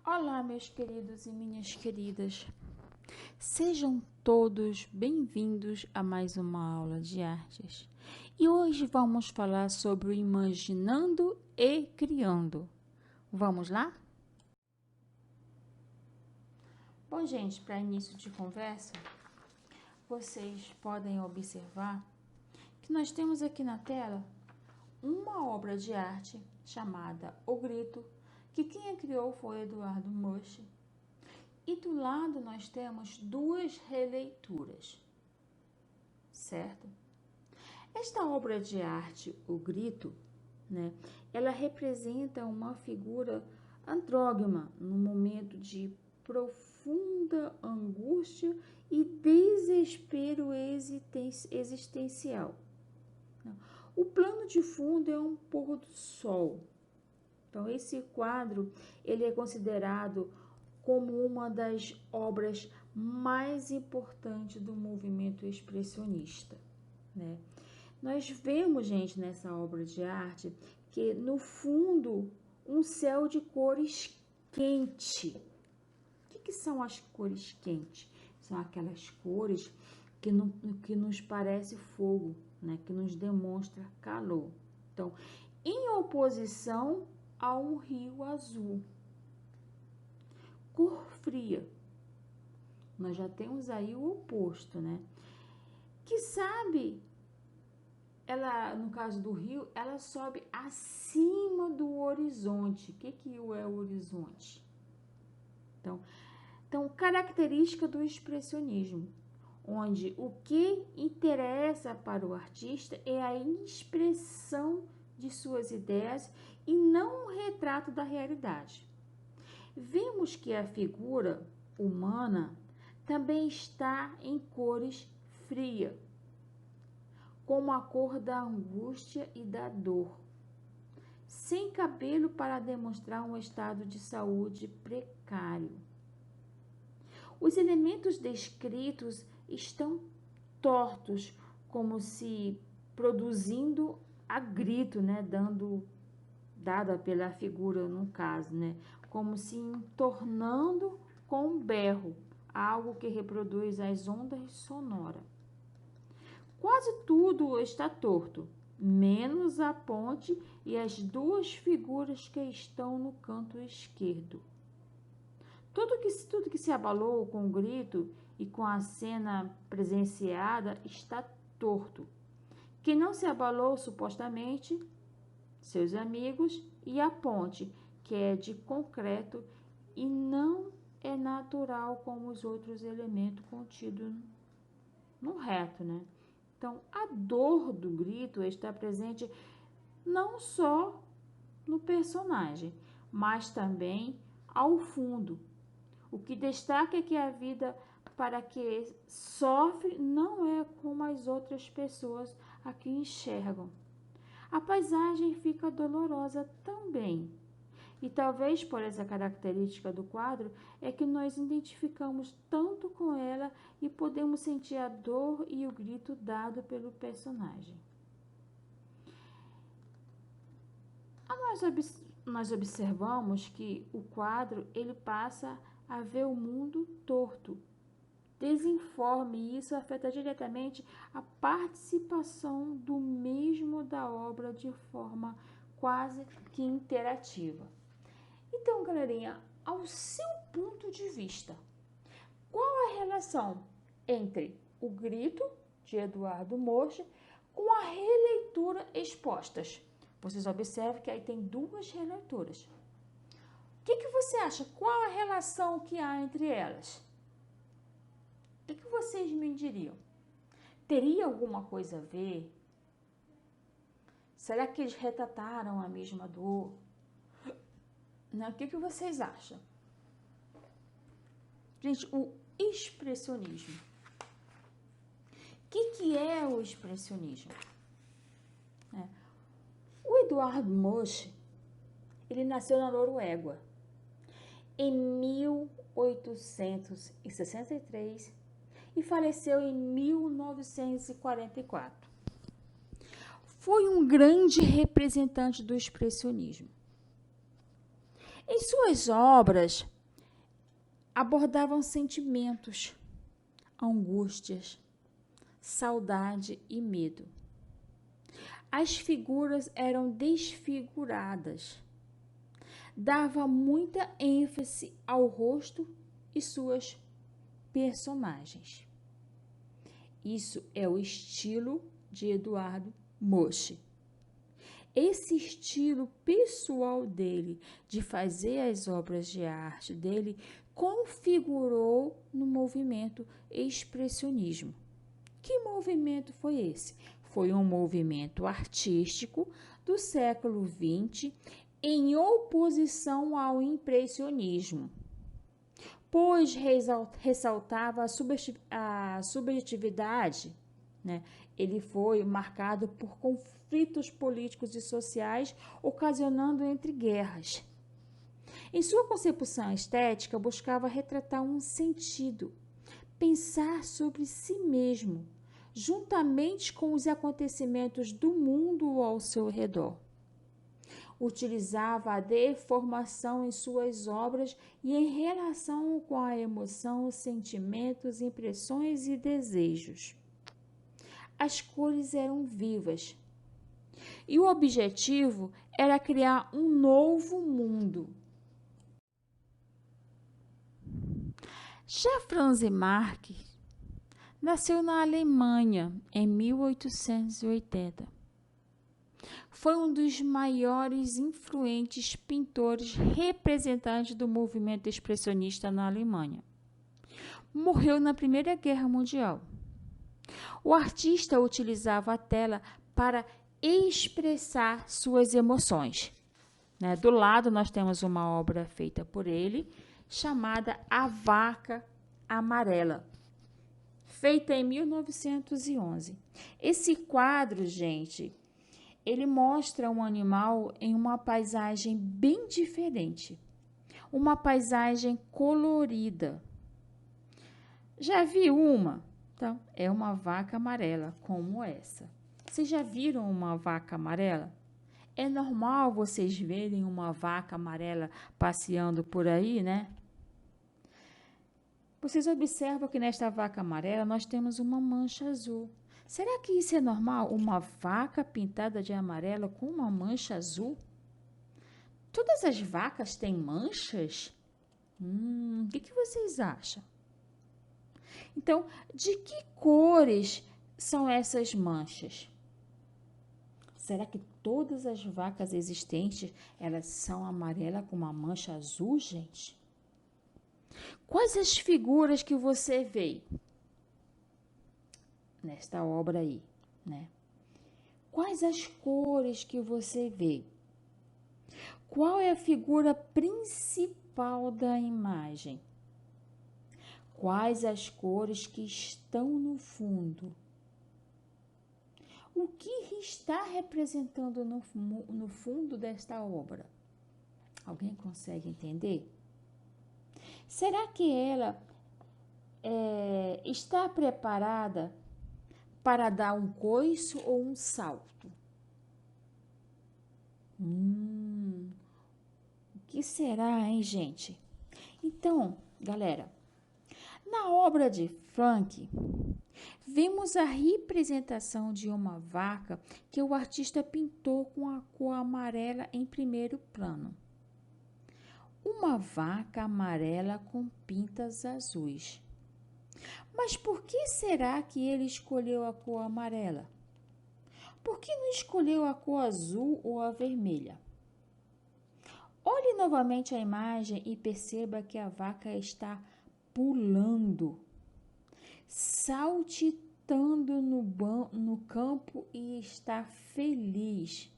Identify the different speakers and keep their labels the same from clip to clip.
Speaker 1: Olá, meus queridos e minhas queridas. Sejam todos bem-vindos a mais uma aula de artes. E hoje vamos falar sobre o imaginando e criando. Vamos lá? Bom, gente, para início de conversa, vocês podem observar que nós temos aqui na tela uma obra de arte chamada O Grito, que quem a criou foi Eduardo Moshi. E do lado nós temos duas releituras, certo? Esta obra de arte, O Grito, ela representa uma figura andrógina no momento de profunda angústia e desespero existencial. O plano de fundo é um pôr do sol. Então, esse quadro ele é considerado como uma das obras mais importantes do movimento expressionista, né? Nós vemos, gente, nessa obra de arte, que no fundo um céu de cores quente. O que são as cores quentes? São aquelas cores que nos parece fogo, né? Que nos demonstra calor. Então, em oposição a um rio azul. Cor fria. Nós já temos aí o oposto, né? Que sabe, ela, no caso do rio, ela sobe acima do horizonte. O que é o horizonte? Então, característica do expressionismo, onde o que interessa para o artista é a expressão de suas ideias e não um retrato da realidade. Vemos que a figura humana também está em cores frias, como a cor da angústia e da dor, sem cabelo para demonstrar um estado de saúde precário. Os elementos descritos estão tortos, como se produzindo a grito, né, dada pela figura no caso, né, como se entornando com um berro, algo que reproduz as ondas sonoras. Quase tudo está torto, menos a ponte e as duas figuras que estão no canto esquerdo. Tudo que se abalou com o grito e com a cena presenciada está torto. Quem não se abalou, supostamente, seus amigos, e a ponte, que é de concreto e não é natural como os outros elementos contidos no reto, né? Então, a dor do grito está presente não só no personagem, mas também ao fundo. O que destaca é que a vida para que sofre não é como as outras pessoas a que enxergam. A paisagem fica dolorosa também. E talvez por essa característica do quadro é que nós identificamos tanto com ela e podemos sentir a dor e o grito dado pelo personagem. Nós observamos que o quadro ele passa a ver o mundo torto, desinforme, e isso afeta diretamente a participação do mesmo da obra de forma quase que interativa. Então, galerinha, ao seu ponto de vista, qual a relação entre o grito de Eduardo Moshi com a releitura expostas? Vocês observam que aí tem duas releituras. O que você acha? Qual a relação que há entre elas? O que vocês me diriam? Teria alguma coisa a ver? Será que eles retrataram a mesma dor? O que vocês acham? Gente, o expressionismo. O que é o expressionismo? O Eduardo Moshi, ele nasceu na Noruega em 1863 e faleceu em 1944. Foi um grande representante do expressionismo. Em suas obras, abordavam sentimentos, angústias, saudade e medo. As figuras eram desfiguradas. Dava muita ênfase ao rosto e suas personagens. Isso é o estilo de Eduardo Moshi. Esse estilo pessoal dele, de fazer as obras de arte dele, configurou no movimento expressionismo. Que movimento foi esse? Foi um movimento artístico do século XX em oposição ao impressionismo, pois ressaltava a subjetividade, né? Ele foi marcado por conflitos políticos e sociais, ocasionando entre guerras. Em sua concepção estética, buscava retratar um sentido, pensar sobre si mesmo, juntamente com os acontecimentos do mundo ao seu redor. Utilizava a deformação em suas obras e em relação com a emoção, sentimentos, impressões e desejos. As cores eram vivas e o objetivo era criar um novo mundo. Já Franz Marc nasceu na Alemanha em 1880. Foi um dos maiores influentes pintores representantes do movimento expressionista na Alemanha. Morreu na Primeira Guerra Mundial. O artista utilizava a tela para expressar suas emoções. Do lado nós temos uma obra feita por ele, chamada A Vaca Amarela, feita em 1911. Esse quadro, gente, ele mostra um animal em uma paisagem bem diferente, uma paisagem colorida. Já viu uma? Então, é uma vaca amarela, como essa. Vocês já viram uma vaca amarela? É normal vocês verem uma vaca amarela passeando por aí, né? Vocês observam que nesta vaca amarela nós temos uma mancha azul. Será que isso é normal? Uma vaca pintada de amarelo com uma mancha azul? Todas as vacas têm manchas? O que vocês acham? Então, de que cores são essas manchas? Será que todas as vacas existentes, elas são amarelas com uma mancha azul, gente? Quais as figuras que você vê nesta obra aí, né? Quais as cores que você vê? Qual é a figura principal da imagem? Quais as cores que estão no fundo? O que está representando no fundo desta obra? Alguém consegue entender? Será que ela está preparada para dar um coice ou um salto? O que será, hein, gente? Então, galera, na obra de Frank, vemos a representação de uma vaca que o artista pintou com a cor amarela em primeiro plano. Uma vaca amarela com pintas azuis. Mas por que será que ele escolheu a cor amarela? Por que não escolheu a cor azul ou a vermelha? Olhe novamente a imagem e perceba que a vaca está pulando, saltitando no campo e está feliz.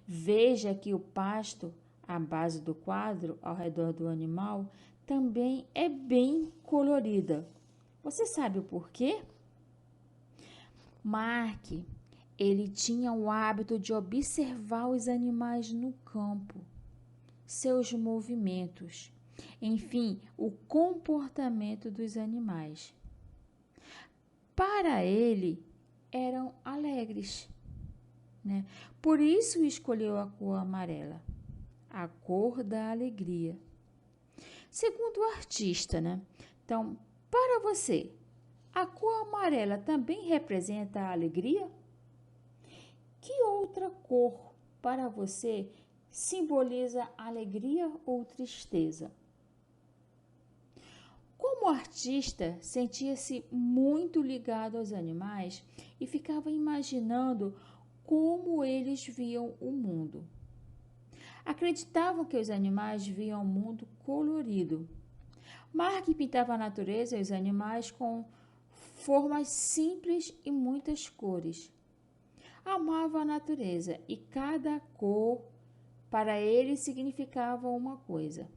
Speaker 1: Veja que o pasto, à base do quadro, ao redor do animal, também é bem colorida. Você sabe o porquê? Marc, ele tinha o hábito de observar os animais no campo, seus movimentos, enfim, o comportamento dos animais. Para ele, eram alegres, né? Por isso escolheu a cor amarela. a cor da alegria. Segundo o artista, né? Então, para você, a cor amarela também representa a alegria? Que outra cor para você simboliza alegria ou tristeza? Como artista, sentia-se muito ligado aos animais e ficava imaginando como eles viam o mundo. Acreditavam que os animais viam o mundo colorido. Mark pintava a natureza e os animais com formas simples e muitas cores. Amava a natureza e cada cor para ele significava uma coisa.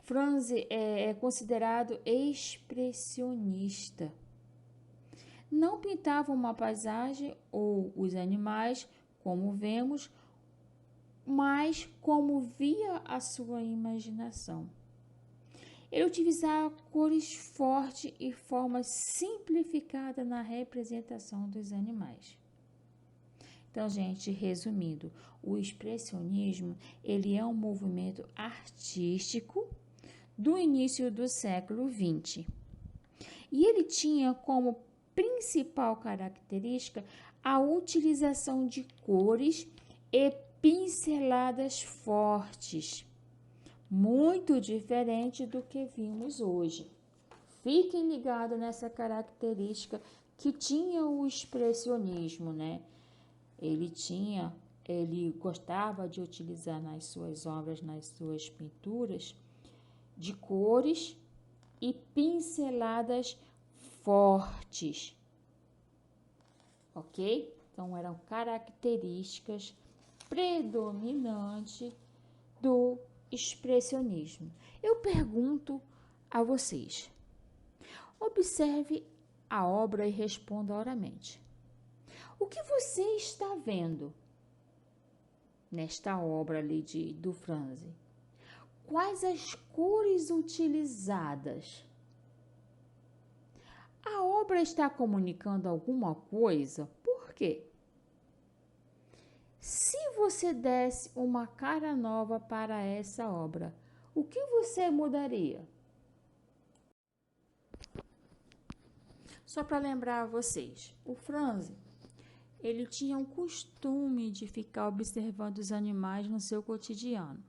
Speaker 1: Franz é considerado expressionista. Não pintava uma paisagem ou os animais, como vemos, mas como via a sua imaginação. Ele utilizava cores fortes e formas simplificadas na representação dos animais. Então, gente, resumindo, o expressionismo, ele é um movimento artístico do início do século XX. E ele tinha como principal característica a utilização de cores e pinceladas fortes, muito diferente do que vimos hoje. Fiquem ligados nessa característica que tinha o expressionismo, né? Ele gostava de utilizar nas suas obras, nas suas pinturas, de cores e pinceladas fortes, ok? Então, eram características predominantes do expressionismo. Eu pergunto a vocês, observe a obra e responda oralmente. O que você está vendo nesta obra ali do Franz? Quais as cores utilizadas? A obra está comunicando alguma coisa? Por quê? Se você desse uma cara nova para essa obra, o que você mudaria? Só para lembrar a vocês, o Franz, ele tinha um costume de ficar observando os animais no seu cotidiano.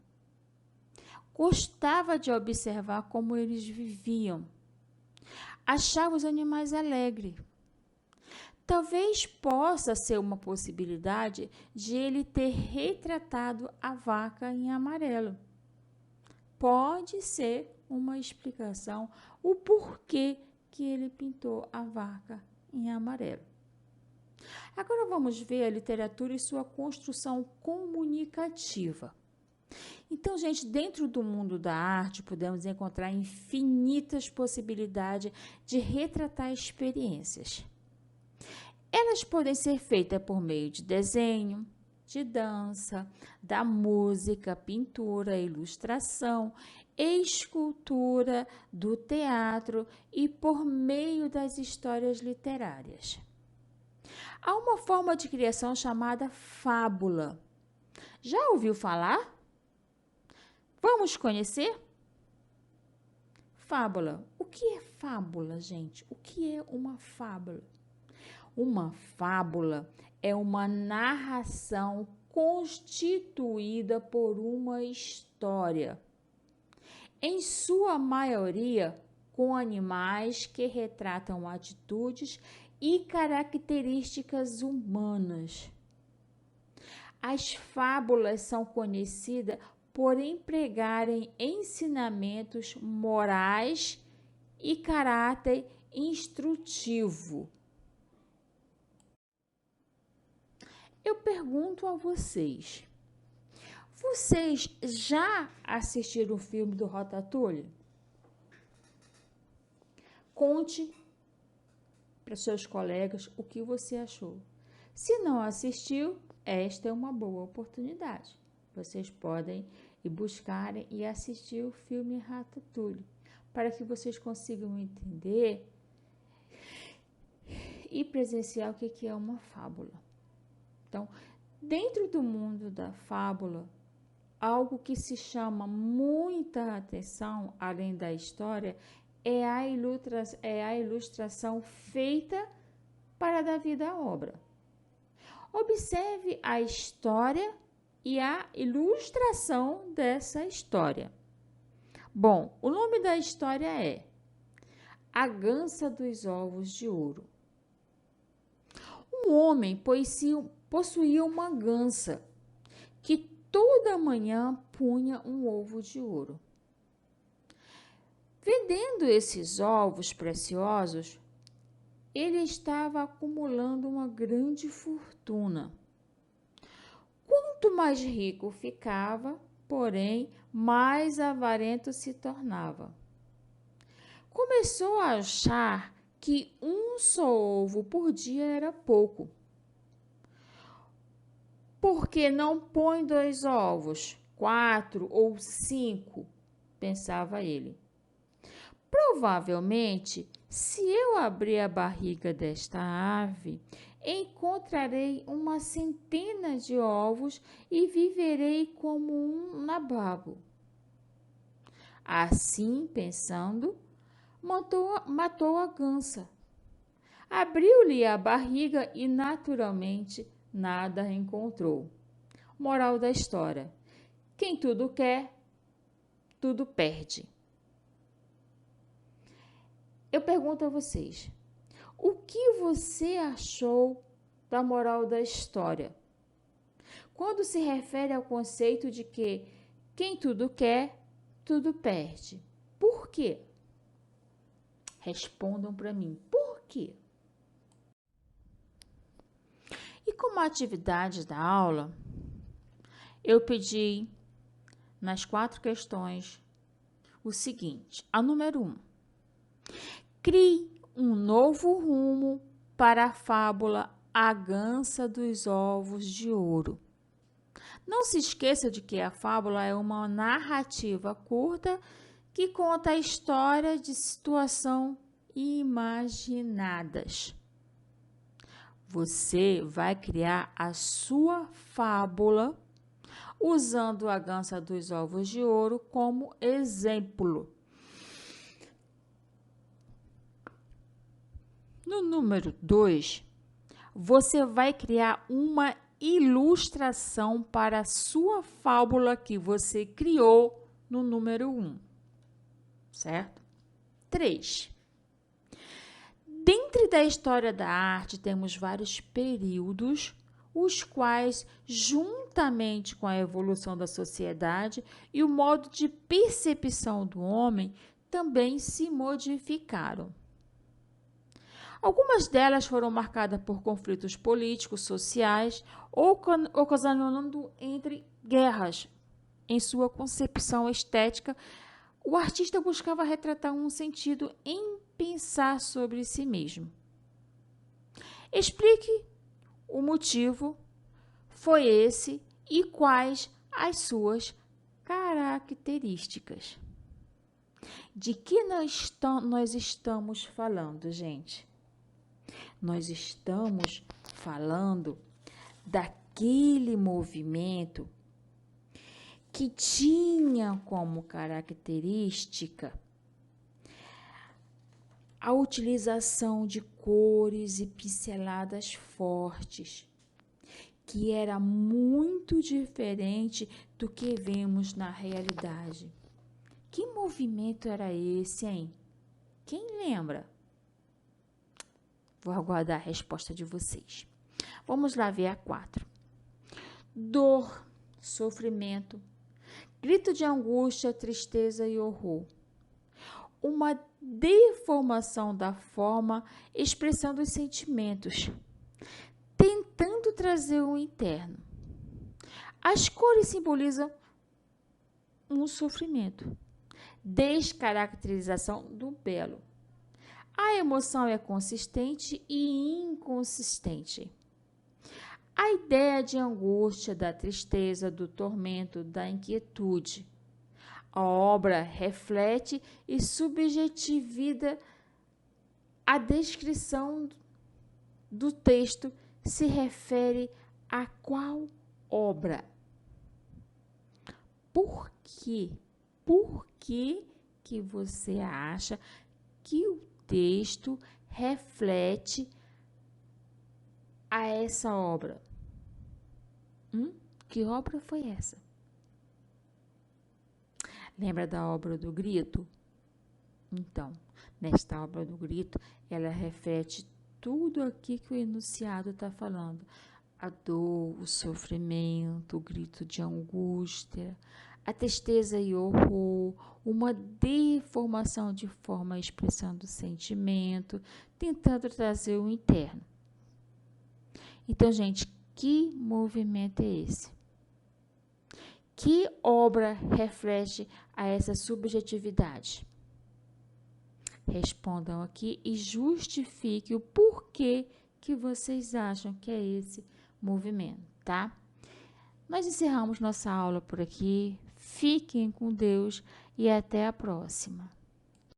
Speaker 1: Gostava de observar como eles viviam. Achava os animais alegres. Talvez possa ser uma possibilidade de ele ter retratado a vaca em amarelo. Pode ser uma explicação o porquê que ele pintou a vaca em amarelo. Agora vamos ver a literatura e sua construção comunicativa. Então, gente, dentro do mundo da arte, podemos encontrar infinitas possibilidades de retratar experiências. Elas podem ser feitas por meio de desenho, de dança, da música, pintura, ilustração, escultura, do teatro e por meio das histórias literárias. Há uma forma de criação chamada fábula. Já ouviu falar? Vamos conhecer? Fábula. O que é fábula, gente? O que é uma fábula? Uma fábula é uma narração constituída por uma história, em sua maioria com animais que retratam atitudes e características humanas. As fábulas são conhecidas por empregarem ensinamentos morais e caráter instrutivo. Eu pergunto a vocês, vocês já assistiram o filme do Ratatouille? Conte para seus colegas o que você achou. Se não assistiu, esta é uma boa oportunidade. Vocês podem ir buscarem e assistir o filme Ratatouille, para que vocês consigam entender e presenciar o que é uma fábula. Então, dentro do mundo da fábula, algo que se chama muita atenção, além da história, é a ilustração feita para dar vida à obra. Observe a história e a ilustração dessa história. Bom, o nome da história é A Gansa dos Ovos de Ouro. Um homem possuía uma gansa que toda manhã punha um ovo de ouro. Vendendo esses ovos preciosos, ele estava acumulando uma grande fortuna. Quanto mais rico ficava, porém, mais avarento se tornava. Começou a achar que um só ovo por dia era pouco. Por que não põe 2 ovos, 4 ou 5? Pensava ele. Provavelmente, se eu abrir a barriga desta ave, encontrarei uma centena de ovos e viverei como um nababo. Assim, pensando, matou a gansa. Abriu-lhe a barriga e, naturalmente, nada encontrou. Moral da história: quem tudo quer, tudo perde. Eu pergunto a vocês, o que você achou da moral da história? Quando se refere ao conceito de que quem tudo quer, tudo perde. Por quê? Respondam para mim, por quê? E como atividade da aula, eu pedi nas 4 questões o seguinte: a número 1. Crie um novo rumo para a fábula A Gansa dos Ovos de Ouro. Não se esqueça de que a fábula é uma narrativa curta que conta a história de situação imaginadas. Você vai criar a sua fábula usando a Gansa dos Ovos de Ouro como exemplo. No número 2, você vai criar uma ilustração para a sua fábula que você criou no número 1, certo? 3. Dentro da história da arte, temos vários períodos, os quais, juntamente com a evolução da sociedade e o modo de percepção do homem, também se modificaram. Algumas delas foram marcadas por conflitos políticos, sociais, ocasionando entre guerras. Em sua concepção estética, o artista buscava retratar um sentido em pensar sobre si mesmo. Explique o motivo foi esse e quais as suas características. De que nós estamos falando, gente? Nós estamos falando daquele movimento que tinha como característica a utilização de cores e pinceladas fortes, que era muito diferente do que vemos na realidade. Que movimento era esse, hein? Quem lembra? Vou aguardar a resposta de vocês. Vamos lá ver a 4. Dor, sofrimento, grito de angústia, tristeza e horror. Uma deformação da forma, expressão dos sentimentos, tentando trazer o interno. As cores simbolizam um sofrimento, descaracterização do belo. A emoção é consistente e inconsistente. A ideia de angústia, da tristeza, do tormento, da inquietude. A obra reflete e subjetiviza a descrição do texto se refere a qual obra? por quê? Por que você acha que o texto reflete a essa obra? Que obra foi essa? Lembra da obra do grito? Então, nesta obra do grito, ela reflete tudo aqui que o enunciado está falando. A dor, o sofrimento, o grito de angústia, a tristeza e horror, uma deformação de forma expressando o sentimento, tentando trazer o interno. Então, gente, que movimento é esse? Que obra reflete a essa subjetividade? Respondam aqui e justifiquem o porquê que vocês acham que é esse movimento, tá? Nós encerramos nossa aula por aqui. Fiquem com Deus e até a próxima.